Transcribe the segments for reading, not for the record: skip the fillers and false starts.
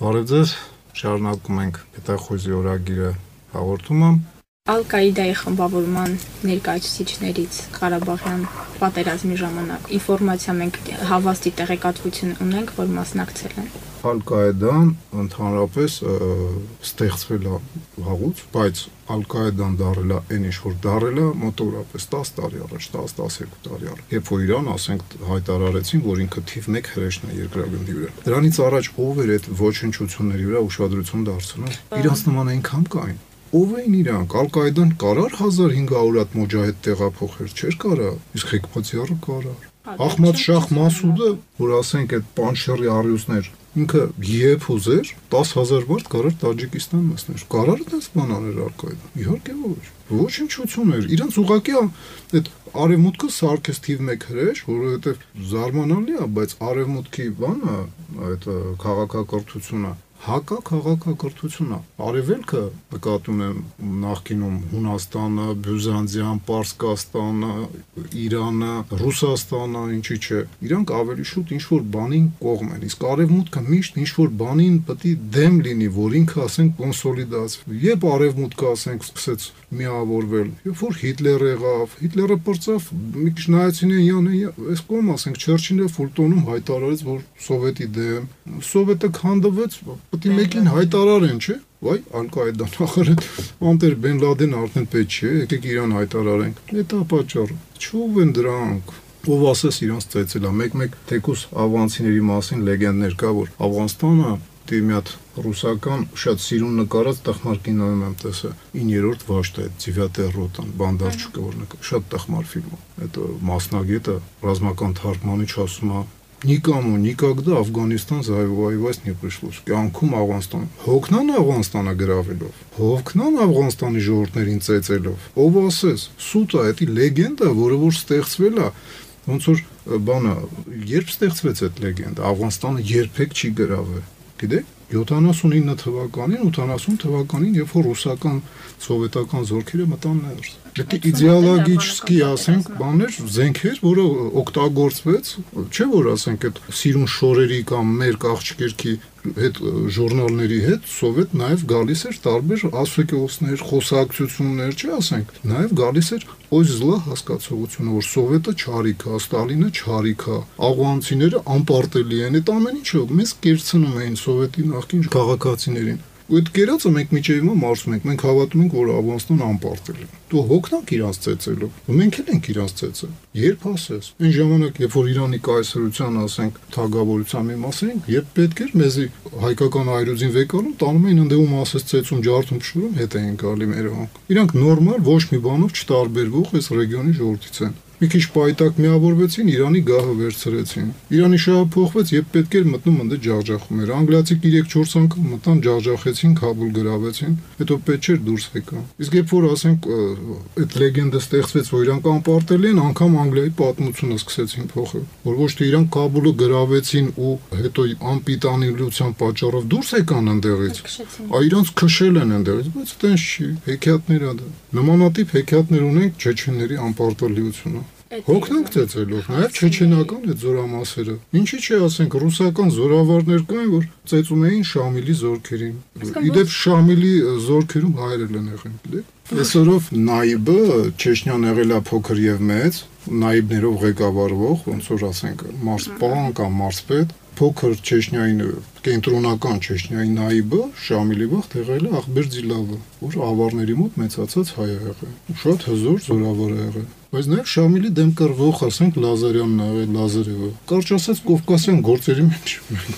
Բարև ձեզ, շարունակում ենք Պետախույզի օրագիրը հաղորդումը։ Ալ-Կաիդայի խմբավորման ներկայացուցիչներից Ղարաբաղյան պատերազմի ժամանակ ինֆորմացիա մենք հավաստի տեղեկատվություն ունենք, որ մասնակցել են։ Ալ-Կաիդան ընդհանրապես ստեղծվել է վաղուց, բայց Ալ-Կաիդան դարել է այն ինչ որ դարել է մոտավորապես 10 տարի առաջ, 10-12 տարի առաջ։ Երբ որ Իրան, ասենք, հայտարարեցին, որ ինքը թիվ 1 հրեշն է երկրագնդի վրա։ Դրանից առաջ ով էր այդ ոչնչությունների վրա ուշադրություն դարձնում։ Իրանց նման այնքան կային։ Ով էին իրանք, Ալ-Կաիդան կարար 1500 հատ մոջահեդ տեղափոխել, չէր կարա, իսկ Հեքմաթյարը կարար։ Ահմադ Շահ Մասուդը, որ ասենք այդ Պանշերի առյուծներ, ինքը երբ ուզեր 10,000 մարդ կարար Տաջիկստան մտներ։ Կարար դες բան աներ Ալ-Կաիդան։ Իհարկե ոչ։ Ոչնչություն էր։ Իրանց ուղղակի այդ արևմուտքը սարքեց թիվ 1 հրեշ, որովհետև զարմանալի է, բայց արևմուտքի բանը, այդ քաղաքակրթությունը հակաքաղաքակրթություն է։ Արևելքը նկատի ունեմ նախկինում Հունաստանը, Բյուզանդիան, Պարսկաստանը, Իրանը, Ռուսաստանը, ինչի՞ չէ։ Իրանք ավելի շուտ ինչ որ բանին կողմ են, իսկ արևմուտքը միշտ ինչ որ բանին պետք է դեմ լինի, որ ինքը ասենք կոնսոլիդացվի։ Երբ արևմուտքը ասենք սկսեց միավորվել, երբ որ Հիտլեր եղավ, Հիտլերը պրծավ, մի քիչ նայեցին այս կողմ ասենք Չերչիլը Ֆուլտոնում հայտարարեց, որ սովետի դեմ, սովետը քանդվեց, պետք է մեկին հայտարարեն, չէ՞։ Վայ, Ալ-Կաիդան ախր անտեր Բեն Լադեն արդեն պետք չէ, եկեք Իրան հայտարարենք։ Դա պատճառը։ Չով են դրանք։ Ով ասես իրանց ծեծել է, մեկ-մեկ թեկուս ավղանցիների մասին լեգենդներ կա, որ Աֆղանստանը դե մի հատ ռուսական շատ սիրուն նկարած տխմար կինոյում եմ տեսել 9-րդ վաշտը, Ձիվյատե ռոտան, Բանդարչուկը, որ շատ տխմար ֆիլմ է։ Այդ մասնագետը ռազմական թարգմանիչ ասում է Никому никогда Афганистан завоевать не пришлось. Կյանքում Աֆղանստան հոգնան Աֆղանստանը գրավելով, հոգնան Աֆղանստանի ժողովուրդներին ծեծելով։ Ով ասես, սուտ է, դա լեգենդ է, որը որ ստեղծվել է, ոնց որ բանը, երբ ստեղծվեց այդ լեգենդը, Աֆղանստանը երբեք չի գրավել։ Գիտեք, 79 թվականին, 80 թվականին, երբ որ ռուսական սովետական զորքերը մտան ներս։ Դա իդեալոգիչսկի ասենք բաներ, զենքեր, որը օգտագործվեց, չէ՞ որ ասենք այդ սիրուն շորերի կամ մեր աղջիկերքի հետ ժուրնալների հետ սովետ նաև գալիս էր տարբեր ասոկիոսներ, խոսակցություններ, չէ՞ ասենք, նաև գալիս էր օյ զլա հասկացողությունը, որ սովետը չարիք է, Ստալինը չարիք է, աֆղանցիները անպարտելի են, այդ ամեն ինչը մեզ կերցնում էին սովետի նախկին քաղաքացիներին։ Ու այդ կերածը մենք միջև հիմա մարսում ենք, մենք հավատում ենք, որ Աֆղանստան անպարտել է։ Դու հոգնանք իրանց ծեծելով, ու մենք էլ ենք իրանց ծեծել։ Երբ ասես, այն ժամանակ, երբ որ Իրանի կայսրության, ասենք, թագավորության մի մասին, երբ պետք էր մեզի հայկական այրուձին վեկալում, տանում էին ընդդեմ ասես ծեծում, ջարդում, փշուրում, հետ էին գալի մեր հանք։ Իրանք նորմալ ոչ մի բանով չտարբերվող այս ռեգիոնի ժողովրդից են։ Մի քիչ պայտակ միավորվեցին, Իրանի գահը վերցրեցին։ Իրանի շահը փոխվեց, երբ պետք էր մտնում ընդե ջախջախում էր։ Անգլիացի 3-4 անգամ մտան, ջախջախեցին, Քաբուլ գրավեցին, հետո պետք չէր դուրս եկան։ Իսկ երբ որ ասենք այդ լեգենդը ստեղծվեց, որ իրանք անպարտելի են, անգամ Անգլիայի պատմությունը սկսեցին փոխել, որ ոչ թե իրանք Քաբուլը գրավեցին ու հետո անպիտանիլիության պատճառով դուրս եկան ընդեղից, այ իրանք քշել են ընդեղից, բայց այդպես չի, հեքիաթներ ա դա։ Նմանատիպ հեքիաթներ ունենք չեչենների անպարտելիությունը։ Հոգնանք ծեծելով, նաև չեչենական այդ զորամասերը։ Ինչի՞ չէ ասենք ռուսական զորավարներ կային, որ ծեծում էին Շամիլի զորքերին։ Իդեպ Շամիլի զորքերում հայերել են եղել, գիտեք։ Այսօրով Նաիբը Չեչնյան եղել է փոքր եւ մեծ, Նաիբներով ղեկավարվող, ոնց որ ասենք մարսպան կամ մարսպետ, փոքր Չեչնյային կենտրոնական Չեչնյայի Նաիբը Շամիլի վաղ եղել է Ախբերդիլավը, որ ավարների մոտ մեծացած հայ է եղել։ Շատ հզոր զորավար է եղել։ Բայց նաև Շամիլի դեմ կռվող, ասենք, Լազարյանն է եղել, Լազարևը։ Կարճ ասած կովկասյան գործերի մեջ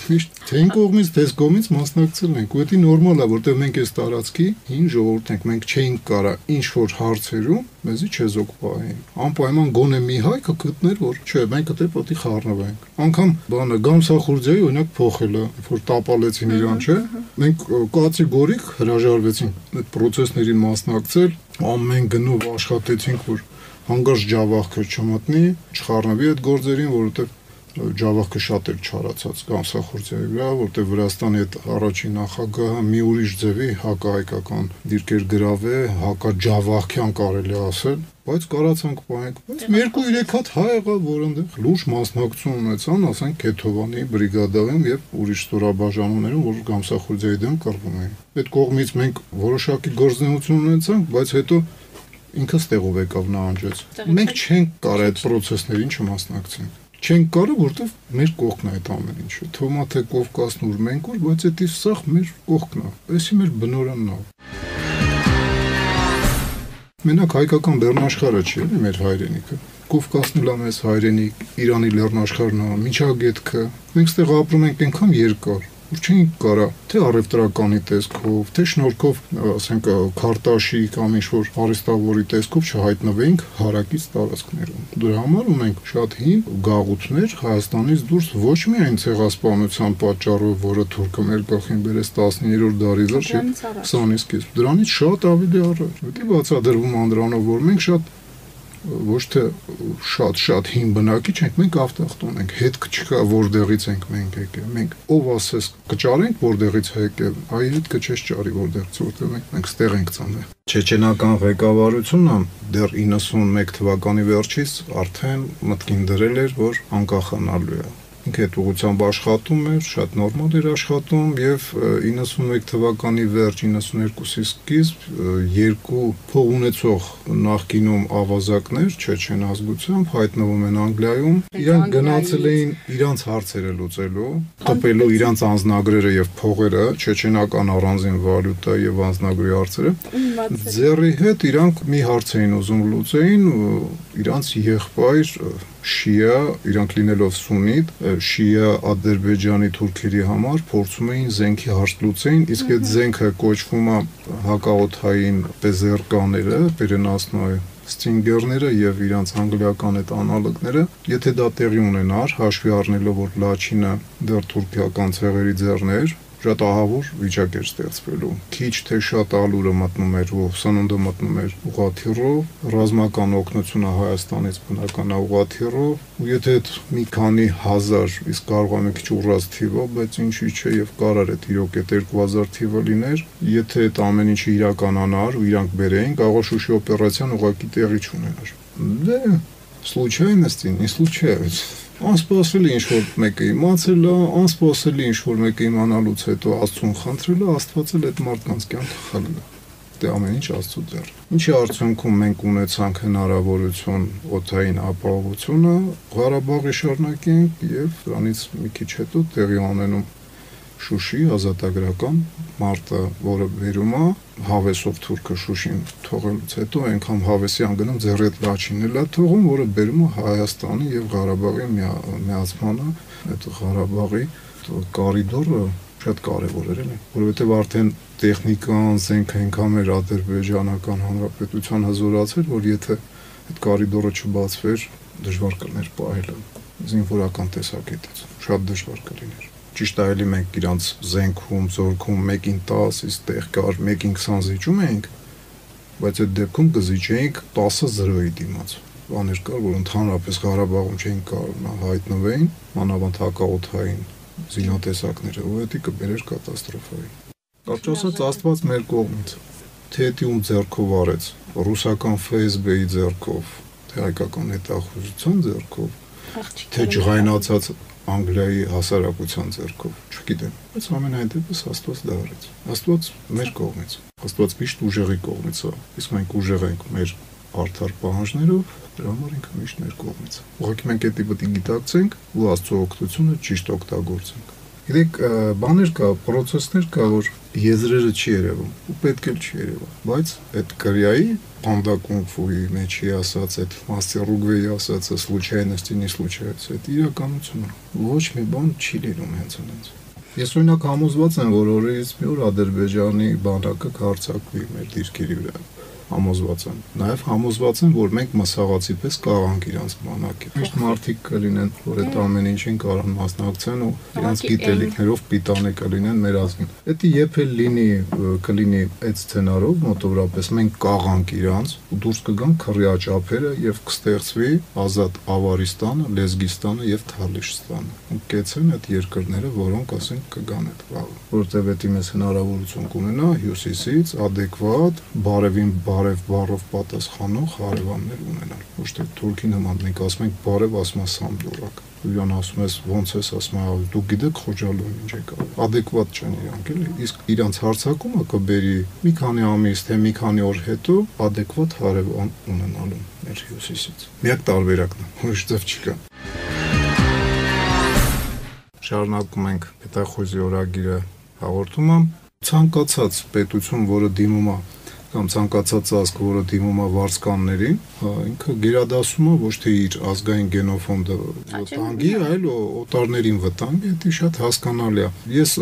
միշտ թեն կողմից, դες կողմից մասնակցել ենք։ Ու դա նորմալ է, որտեղ մենք այս տարածքի հին ժողովուրդ ենք, մենք չէինք կարա ինչ որ հարցերում մեզի չեզոք պահեին։ Անպայման գոնե մի հայ կգտներ, որ չէ, մենք դե պետք է խառնվենք։ Անկամ բանը Գամսախուրձիայի օրինակ փոխելը, որ տապալեցին իրան, չէ։ Մենք կատեգորիկ հրաժարվեցինք այդ process-ներին մասնակցել, ամեն գնով աշխատեցինք, որ հանգարց ջավախքը չմտնի, չխառնվի այդ գործերին, որովհետև ջավախքը շատ էր չարացած Գամսախուրձիայի վրա, որտեղ Վրաստանի այդ առաջին նախագահը մի ուրիշ ձևի հակահայկական դիրքեր գրավ է, հակաջավախքյան կարելի ասել, բայց կարացանք պահենք, բայց 2-3 հատ հայ եղավ, որ այնտեղ լուրջ մասնակցություն ունեցան, ասենք Քեթովանի բրիգադայում եւ ուրիշ ստորաբաժանումներում, որ Գամսախուրդիայի դեմ կռվում էին։ Այդ կողմից մենք որոշակի գործունեություն ունեցանք, բայց հետո ինքը ստեղով եկավ նահանջեց։ Մենք չենք կարող այդ process-ներին չմասնակցենք։ Չենք կարող, որտեվ մեր կողքն է այդ ամեն ինչը։ Թվում է թե Կովկասն ուր մենք ուր, բայց դա սա մեր կողքն է։ Էսի մեր բնօրենն է։ Մենակ հայկական լեռնաշխարհը չի էլի մեր հայրենիքը։ Կովկասն էլ է մեզ հայրենիք, Իրանի լեռնաշխարհն է, Միջագետքը։ Մենք ստեղ ապրում ենք այնքան երկար, որ չենք կարա թե առևտրականի տեսքով, թե շնորհքով, ասենք քարտաշի կամ ինչ-որ արհեստավորի տեսքով չհայտնվենք հարակից տարածքներում։ Դրա համար ունենք շատ հին գաղութներ Հայաստանից դուրս ոչ միայն ցեղասպանության պատճառով, որը թուրքը մեր գլխին բերեց 19-րդ դարի վերջ եւ 20-ի սկիզբ, դրանից շատ ավելի առաջ։ Դա բացատրվում անդրանով, որ մենք շատ ոչ թե շատ հին բնակիչ ենք, մենք ավտախտոն ենք, հետք չկա որտեղից ենք մենք եկել։ Մենք ով ասես կճարենք որտեղից եկել, այ հետքը չես ճարի որտեղից, որտեղ մենք ստեղ ենք ծնվել։ Չեչենական ղեկավարությունը դեռ 91 թվականի վերջից արդեն մտքին դրել էր, որ անկախանալու է։ Ինքը այդ ուղղությամբ աշխատում էր, շատ նորմալ էր աշխատում եւ 91 թվականի վերջ 92-ի սկիզբ երկու փող ունեցող նախկինում ավազակներ չեչեն ազգությամբ հայտնվում են Անգլիայում։ Իրանք գնացել էին իրանց հարցերը լուծելու, տպելու իրանց անձնագրերը եւ փողերը, չեչենական առանձին վալյուտա եւ անձնագրի հարցերը։ Ձեռի հետ իրանք մի հարց էին ուզում լուծեին, իրանց եղբայր շիա, իրանք լինելով սուննիտ, շիա Ադրբեջանի թուրքերի համար փորձում էին զենքի հարց լուծեին, իսկ այդ զենքը կոչվում է հակաօդային պեզերկաները, պերենասնոյ ստինգերները եւ իրանց անգլիական այդ անալոգները, եթե դա տեղի ունենար, հաշվի առնելով որ Լաչինը դեռ թուրքական ցեղերի ձեռն էր, շատ ահավոր վիճակ էր ստեղծվելու։ Քիչ թե շատ ալուրը մտնում էր ու սնունդը մտնում էր ուղղաթիռով, ռազմական օգնությունը Հայաստանից բնական է ուղղաթիռով, ու եթե այդ մի քանի հազար, իսկ կարող է մի քիչ ուռած թիվը, բայց ինչի՞ չէ եւ կարար այդ իրոք այդ 2000 թիվը լիներ, եթե այդ ամեն ինչը իրականանար ու իրանք բերեին, կարող է Շուշի օպերացիան ուղղակի տեղի չունենար։ Դե случайности, не случаются։ Անսպասելի ինչ-որ մեկը իմացել է, անսպասելի ինչ-որ մեկը իմանալուց հետո Աստծուն խնդրել է, Աստված էլ այդ մարդկանց կյանքը խլել է։ Դե ամեն ինչ Աստծո ձեռ։ Ինչի արդյունքում մենք ունեցանք հնարավորություն օդային ապահովությունը Ղարաբաղի շարունակենք եւ դրանից մի քիչ հետո տեղի ունենում Շուշի ազատագրական մարտը, որը վերում է հավեսով թուրքը Շուշին թողելուց հետո այնքան հավեսի անգնում ձեռի հետ Լաչինն էլ է թողում, որը բերում է Հայաստանի եւ Ղարաբաղի միացմանը, այդ Ղարաբաղի կորիդորը շատ կարևոր էր, որովհետեւ արդեն տեխնիկան, զենքը այնքան էր ադրբեջանական հանրապետության հզորացել, որ եթե այդ կորիդորը չբացվեր, դժվար կլիներ պահելը զինվորական տեսակետից, շատ դժվար կլիներ։ Ճիշտ է, էլի մենք իրանց զենքում, զորքում 1-ին 10, իսկ տեղ կար 1-ին 20 զիջում էինք, բայց այդ դեպքում կզիջեինք 10-0-ի դիմաց։ Բաներ կար, որ ընդհանրապես Ղարաբաղում չէին կարող հայտնվեին, մանավանդ հակաօդային զինատեսակները, ու դա կբերեր կատաստրոֆայի։ Կարճ ասած, Աստված մեր կողմից, թե դա ում ձեռքով արեց, ռուսական ՖՍԲ-ի ձեռքով, թե հայկական հետախուզության ձեռքով, թե ջղայնացած Անգլիայի հասարակության ձեռքով, չգիտեմ, բայց ամենայն դեպս Աստված դա արեց։ Աստված մեր կողմից, Աստված միշտ ուժեղի կողմից է, իսկ մենք ուժեղ ենք մեր արդար պահանջներով, դրա համար ինքը միշտ մեր կողմից է։ Ուղղակի մենք դա պետք է գիտակցենք ու Աստծո օգնությունը ճիշտ օգտագործենք։ Գիտեք, բաներ կա, process-ներ կա, որ եզրերը չի երևում, ու պետք էլ չի երևա, բայց այդ կրիայի Պանդա կունգֆուի մեջի ասած, այդ Մաստեր Ռուգվեի ասածը случайности не случаются, այդ իրականությունը։ Ոչ մի բան չի լինում հենց այնպես։ Ես օրինակ համոզված եմ, որ օրերից մի օր Ադրբեջանի բանակը կհարձակվի մեր դիրքերի վրա։ Համոզված եմ։ Նաև համոզված եմ, որ մենք մսաղացի պես կաղանք իրանց բանակի։ Միշտ մարդիկ կլինեն, որ այդ ամեն ինչին կարող մասնակցեն ու իրանց գիտելիքներով պիտանի կլինեն մեր ազգին։ Դա երբ էլ կլինի այդ սցենարով, մոտավորապես մենք կաղանք իրանց ու դուրս կգան քրյա ճափերը եւ կստեղծվի ազատ Ավարիստանը, Լեզգիստանը եւ Թալիշստանը։ Ու կեցեն այդ երկրները, որոնք ասենք կգան այդ վաղը, որտեղ դա մեզ հնարավորություն կունենա հյուսիսից adekvat բարևին հարև բառով պատասխանող հարևաններ ունենալ։ Ոչ թե թուրքի նման մենք ասում ենք բարև, ասում է սամդուրակ։ Իրան ասում ես ոնց ես, ասում է դու գիտեք խոջալու ինչ եկա։ Ադեկվատ չեն իրանք էլի։ Իսկ իրանց հարցակումը կբերի մի քանի ամիս, թե մի քանի օր հետո ադեկվատ հարևան ունենալու մեր հյուսիսից։ Միակ տարբերակն է, ուրիշ ձև չկա։ Շարունակում ենք Պետախոզի օրագիրը հաղորդումը։ Ցանկացած պետություն, որը դիմում է կամ ցանկացած ազգ, որը դիմում է վարձկաններին, ինքը գերադասում է ոչ թե իր ազգային գենոֆոնդը վտանգի, այլ օտարներին վտանգի, դա շատ հասկանալի է։ Ես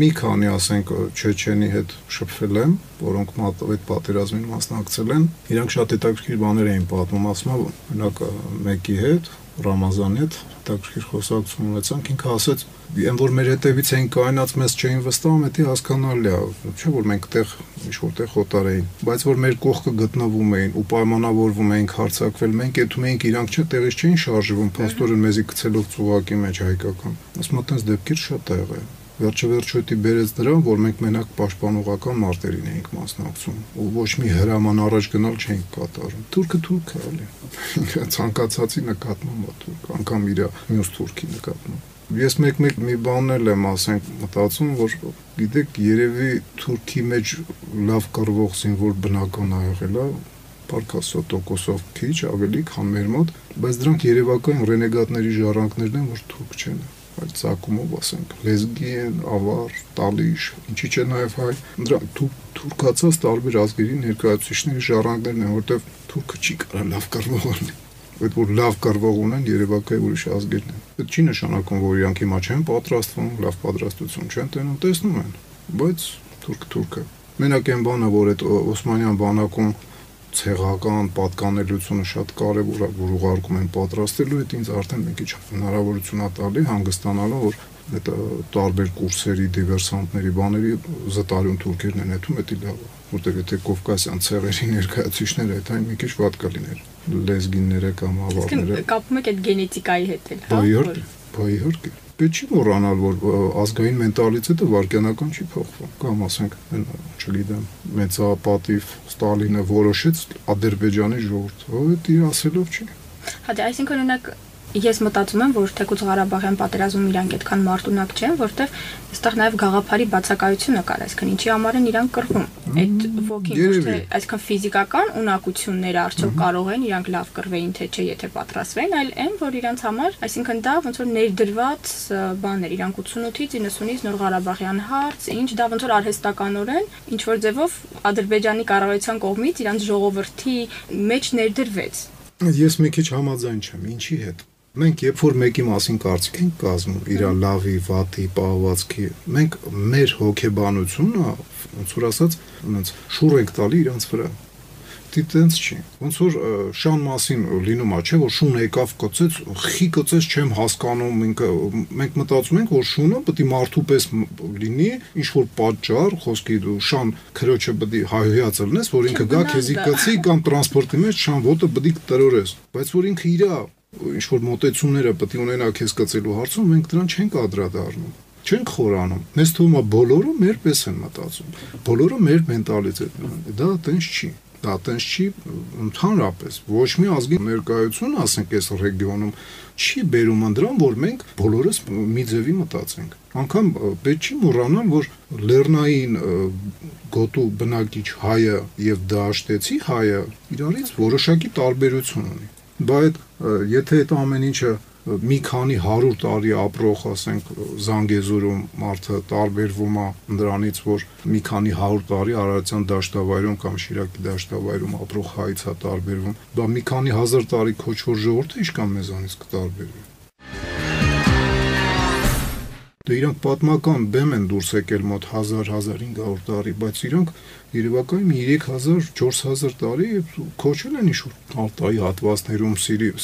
մի քանի, ասենք, չեչենի հետ շփվել եմ, որոնք այդ պատերազմին մասնակցել են, իրանք շատ հետաքրքիր բաներ էին պատմում, ասում եմ, օրինակ մեկի հետ Ռամազանի հետ հետաքրքիր խոսակցություն ունեցանք, ինքը ասեց, այն որ մեր հետևից էին կայնած, մեզ չէին վստահում, դա հասկանալի է, չէ՞ որ մենք այդտեղ ինչ-որտեղ օտար էին, բայց որ մեր կողքը գտնվում էին ու պայմանավորվում էինք հարձակվել, մենք եթում էինք իրանք չէ տեղից չէին շարժվում, փաստորեն մեզի գցելով ծուղակի մեջ հայկական։ Ասում եմ, այդպես դեպքեր շատ ա եղել։ Վերջը դա բերեց դրան, որ մենք մենակ պաշտպանողական մարտերին էինք մասնակցում ու ոչ մի հրաման առաջ գնալ չէինք կատարում։ Թուրքը թուրք է, էլի։ Ինքը ցանկացածի նկատմամբ է թուրք, անգամ իր մյուս թուրքի նկատմամբ։ Ես մեկ մի բան եմ, ասենք, մտածում, որ գիտեք, երևի Թուրքի մեջ լավ կռվող զինվոր բնական ա եղել է, պարկասո տոկոսով քիչ ավելի, քան մեր մոտ, բայց դրանք երևակայում ռենեգատների ժառանգներն են, որ թուրք չեն։ Այդ ցակումով ասենք լեզգի են, ավար, տալիշ, ինչի՞ չէ նաև հայ, դրանք թուրքացած տարբեր ազգերի ներկայացուցիչների ժառանգներն են, որտեղ թուրքը չի կարող լավ կռվող լինել։ Այդ որ լավ կռվող ունեն երևակայ ուրիշ ազգերն են։ Դա չի նշանակում, որ իրանք հիմա չեն պատրաստվում, լավ պատրաստություն չեն տենում, տեսնում են, բայց թուրքը։ Մենակ այն բանը, որ այդ Օսմանյան բանակում ցեղական պատկանելությունը շատ կարևոր է, որ ուղարկում են պատրաստելու, այդ ինձ արդեն մի քիչ հնարավորություն է տալի հանգստանալու, որ այդ տարբեր կուրսերի, դիվերսանտների բաների զտարյուն թուրքերն են հետում, դա լավ է, որտեղ եթե կովկասյան ցեղերի ներկայացուցիչները այդ այն մի քիչ վատ կլիներ, լեզգինները կամ ավարները։ Կապում եք այդ գենետիկայի հետ էլ, հա։ Իհարկե։ Պետք չի մոռանալ, որ ազգային մենտալիտետը վարքյանական չի փոխվում։ Կամ ասենք, չգիտեմ, մեծապատիվ Ստալինը որոշեց Ադրբեջանի ժողովուրդը, դա իր ասելով չի։ Հա, այսինքն օրինակ ես մտածում եմ, որ թեկուզ Ղարաբաղյան պատերազմում իրանք այդքան մարտունակ չեն, որտեղ այստեղ նաև գաղափարի բացակայությունը կար, այսինքն ինչի համար են իրանք կռվում։ Այդ ոգին ոչ թե այսինքն ֆիզիկական ունակությունները արդյոք կարող են իրանք լավ կռվեին թե չէ, եթե պատրաստվեն, այլ այն, որ իրանք համար, այսինքն դա ոնց որ ներդրված բաներ, իրանք 88-ից 90-ից Նոր Ղարաբաղյան հարց, ինչ դա ոնց որ արհեստականորեն ինչ որ ձևով Ադրբեջանի կառավարության կողմից իրանք ժողովրդի մեջ ներդրվեց։ Ես մի քիչ համաձայն չեմ, ինչի հետ։ Մենք երբ որ մեկի մասին կարծիք ենք կազմում, իր լավի, վատի, պահվածքի, մենք մեր հոգեբանությունը, ոնց որ ասած, ոնց շուռ ենք տալի իրանց վրա։ Դա տենց չի։ Ոնց որ շան մասին լինում է, չէ, որ շուն եկավ կծեց, խի կծեց չեմ հասկանում, մենք մտածում ենք, որ շունը պետք է մարդու պես լինի, ինչ որ պատճառ, խոսքի դու շան քրոջը պետք է հայհոյած լինես, որ ինքը գա քեզի կծի կամ տրանսպորտի մեջ շան ոտը պետք է տրորես, բայց որ ինքը իր ինչ որ մոտեցումները պետք է ունենա քեզ կծելու հարցում, մենք դրան չենք ադրադառնում, չենք խորանում։ Մեզ թվում է բոլորը մեր պես են մտածում, բոլորը մեր մենտալիտետն են։ Դա տենց չի, դա տենց չի ընդհանրապես։ Ոչ մի ազգի ներկայությունը, ասենք, այս ռեգիոնում չի բերում դրան, որ մենք բոլորս մի ձևի մտածենք։ Անկամ պետք չի մոռանալ, որ լեռնային գոտու բնակիչ հայը եւ դաշտեցի հայը իրարից որոշակի տարբերություն ունի։ Բայց եթե այդ ամեն ինչը մի քանի 100 տարի ապրող, ասենք, Զանգեզուրում մարդը տարբերվում է դրանից, որ մի քանի 100 տարի Արարատյան դաշտավայրում կամ Շիրակի դաշտավայրում ապրող հայից է տարբերվում, դա մի քանի 1000 տարի քոչվոր ժողովուրդը ինչքան մեզանից կտարբերվի։ Դե իրանք պատմական բեմ են դուրս եկել մոտ 1000-1500 տարի, բայց իրանք երևակայում 3000, 4000 տարի քոչել են ինչ-որ Ալտայի հատվածներում,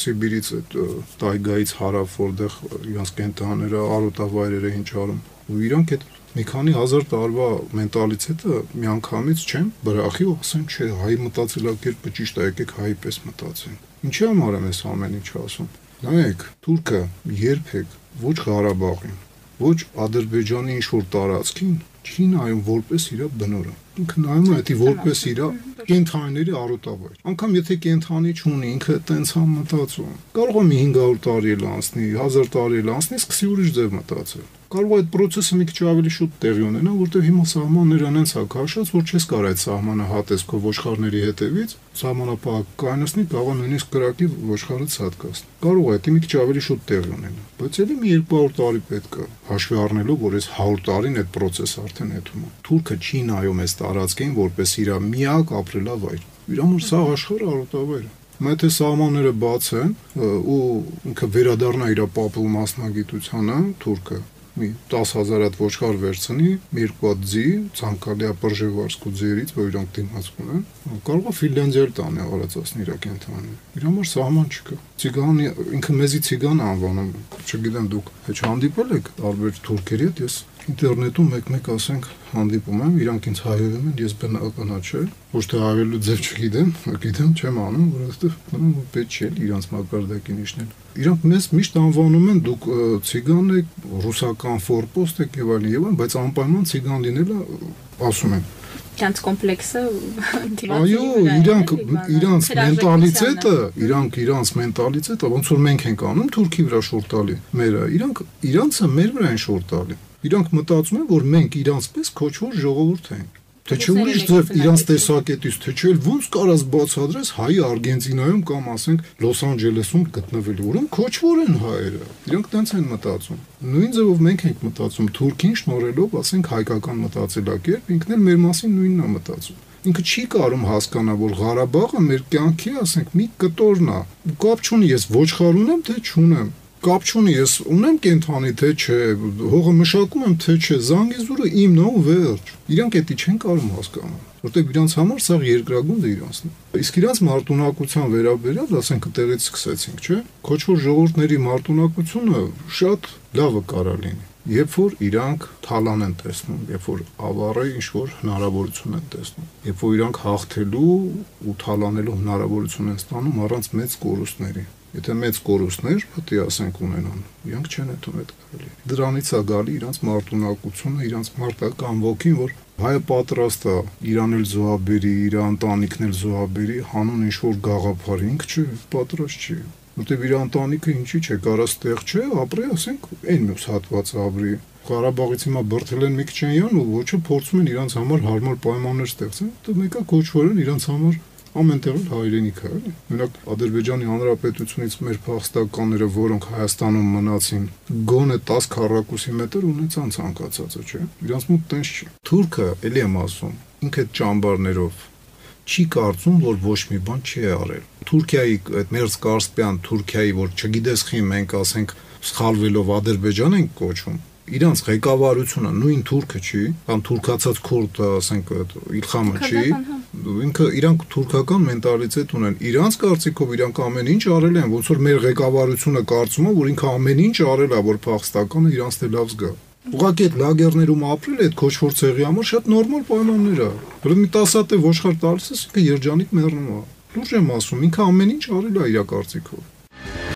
Սիբիրից այդ տայգայից հարավ, որտեղ իրանք կենտրոնները, արոտավայրեր էին ճարում։ Ու իրանք այդ մի քանի 1000 տարվա մենտալիտետը միանգամից չեն բրախի ու ասեն, չէ, հայ մտածելակերպը ճիշտ է, եկեք հայի պես մտածենք։ Ինչի համար եմ այս ամեն ինչը ասում։ Նայեք, թուրքը երբեք ոչ Ղարաբաղին, ոչ Ադրբեջանի ինչ-որ տարածքին չի նայում որպես իր բնորը։ Ինքը նայում է դա որպես իր կենթանիների արոտավայր։ Անկամ եթե կենթանի չունի, ինքը տենց է մտածում։ Կարող է մի 500 տարի էլ անցնի, 1000 տարի էլ անցնի, սկսի ուրիշ ձև մտածել։ Կարող է այդ process-ը մի քիչ ավելի շուտ տեղի ունենա, որտեղ հիմա սահմանները անենց է քաշած, որ չես կարող այդ սահմանը հատես քո ոչխարների հետևից, սահմանապահ կայացնի, կարող նույնիսկ կրակի ոչխարը ցածկացնի։ Կարող է դա մի քիչ ավելի շուտ տեղի ունենա, բայց ելի մի 200 տարի պետք է, հաշվի առնելով, որ այս 100 տարին այդ process-ը արդեն հետում է։ Թուրքը չի նայում այս տարածքին որպես իր միակ ապրելավայր։ Իր համար սա աշխարհը արոտավայր է։ Եթե սահմանները բացեն ու ինքը վերադառնա իր պապու մասնագիտությանը, թուրքը մի 10,000 հատ ոչխար վերցնի, մի երկու հատ ձի, ցանկալի ապրժևարսկու ձիերից, որ իրանք դիմացք ունեն, կարող է Ֆինլանդիա տանի ավելացնի իր կենթանիները։ Իր համար սահման չկա։ Ցիգանի ինքը մեզի ցիգան անվանում, չգիտեմ դուք հեչ հանդիպել եք տարբեր թուրքերի հետ, ես ինտերնետում մեկ-մեկ ասենք հանդիպում եմ, իրանք ինձ հայերեն են, ես բնականաչել, ոչ թե հայերելու ձև չգիտեմ, գիտեմ չեմ անում, որովհետև պետք չէ իրանց մակարդակին իջնել։ Իրանք մեզ միշտ անվանում են դուք ցիգան եք, ռուսական ֆորպոստ եք եւ այլն, բայց անպայման ցիգան լինելը ասում են։ Իրանց կոմպլեքսը Այո, իրանց մենտալիտետը, իրանց մենտալիտետը ոնց որ մենք ենք անում Թուրքի վրա շուտ տալի, մերը, իրանցը մեր վրա են շուտ տալի։ Իրանք մտածում են, որ մենք իրանց պես քոչվոր ժողովուրդ ենք։ Թե չէ ուրիշ ձև իրանց տեսակետից, թե չէ ոնց կարաս բացադրես հայը Արգենտինայում կամ ասենք Լոս Անջելեսում գտնվելու, որոնք քոչվոր են հայերը։ Իրանք տենց են մտածում։ Նույն ձևով մենք ենք մտածում Թուրքին շնորհելով, ասենք հայկական մտածելակերպ, ինքն էլ մեր մասին նույնն է մտածում։ Ինքը չի կարող հասկանա, որ Ղարաբաղը մեր կյանքի, ասենք, մի կտորն է։ Կապ չունի ես ոչխար ունեմ, թե չունեմ։ Կապ չունի ես ունեմ կենթանի, թե չէ, հողը մշակում եմ, թե չէ, Զանգեզուրը իմն է ու վերջ։ Իրանք էդի չեն կարող հասկանալ, որտեղ իրանց համար սա երկրագունդը իրանցն է։ Իսկ իրանց մարտունակության վերաբերյալ, ասենք, այդտեղից սկսեցինք, չէ՞։ Քոչվոր ժողովուրդների մարտունակությունը շատ լավը կարա լինի։ Երբ որ իրանք թալան են տեսնում, երբ որ ավառը ինչ-որ հնարավորություն են տեսնում, երբ որ իրանք հաղթելու ու թալանելու հնարավորություն են ստանում առանց մեծ կորուստների։ Եթե մեծ կորուստներ, պետք է ասենք ունենան, իրանք չեն հետում այդ կարելի։ Դրանից է գալի իրանց մարտունակությունը, իրանց մարտական ոգին, որ հայը պատրաստ է իրան էլ զոհաբերի, իր ընտանիքն էլ զոհաբերի, հանուն ինչ-որ գաղափարի, ինքը չէ, պատրաստ չի։ Որտեւ իր ընտանիքը ինչի՞ չէ, կարաս տեղ չէ, ապրի, ասենք, այն մյուս հատվածը ապրի։ Ղարաբաղից հիմա բրթել են մի քիչ են ու ոչը փորձում են իրանց համար հարմար պայմաններ ստեղծել, դա մեկը քոչվոր են իրանց համար ամենտեղ հայրենիքը, էլի։ Մենակ Ադրբեջանի Հանրապետությունից մեր փախստականները, որոնք Հայաստանում մնացին, գոնե 10 քառակուսի մետր ունեցան ցանկացածը, չէ։ Իրանց մոտ տենց չի։ Թուրքը, էլի եմ ասում, ինքը ճամբարներով չի կարծում, որ ոչ մի բան չի արել։ Թուրքիայի այդ Մերձ Կասպյան Թուրքիայի, որ չգիտես խի մենք ասենք սխալվելով Ադրբեջան ենք կոչում, իրանց ղեկավարությունը նույն թուրքը չի, կամ թուրքացած քուրդը, ասենք Իլխամը չի, ինքը իրանք թուրքական մենտալիտետ ունեն։ Իրանց կարծիքով իրանք ամեն ինչ արել են, ոնց որ մեր ղեկավարությունը կարծում է, որ ինքը ամեն ինչ արել է, որ փախստականը իրանց դե լավ զգա։ Ուղղակի այդ լագերներում ապրել այդ քոչվոր ցեղի համար շատ նորմալ պայմաններ է։ Որը մի 10 հատ ոչխար տալիս է, ինքը երջանիկ մեռնում է։ Լուրջ եմ ասում, ինքը ամեն ինչ արել է իր կարծիքով։